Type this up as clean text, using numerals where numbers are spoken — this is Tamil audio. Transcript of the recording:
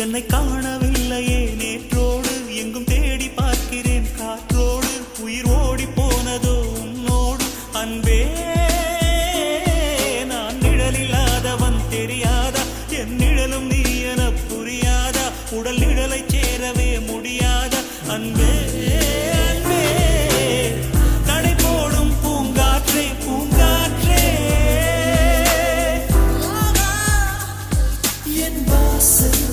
என்னை காணவில்லையே நேற்றோடு எங்கும் தேடி பார்க்கிறேன் காற்றோடு உயிர் ஓடி போனதோ உன்னோடு அன்பே நான் நிழலில்லாதவன் தெரியாதா என் நிழலும் நீ என புரியாதா உடல் நிழலை சேரவே முடியாதா அன்பே அன்பே நடை போடும் பூங்காற்றே பூங்காற்றே என் வாசல்